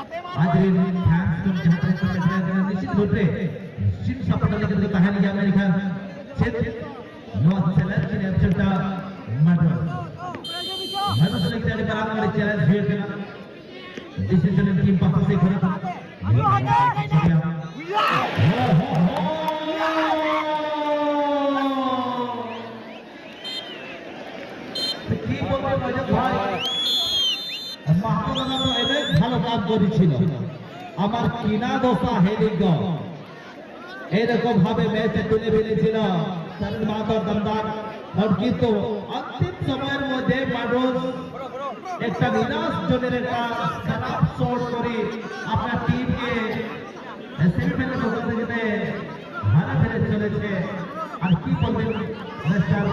Hadirin fans dan jamaah sekalian dengan nisit Budre Shin support lagi dari kahani Amerika Set North challenge in absenta Madras Madras lagi dari barang dari challenge here kena decision in team pasal se kena keeper ke Majid bhai Mahmudullah তো অনেক ভালো কাজ করেছিল আমার কিনা দোষা হেলিগ এরকম ভাবে ম্যাচে তুলে ফেলেছিল সারের মাহাতর দমদার কিন্তু অন্তিম সময়ের মধ্যে মানুষ একটা নিরাশ জনের একটা খারাপ শট করে আপনার টিমকে সেমিফাইনালে ঢোকাতে যেতে হারা ফেলে চলেছে আর কি বলবেন মিস্টার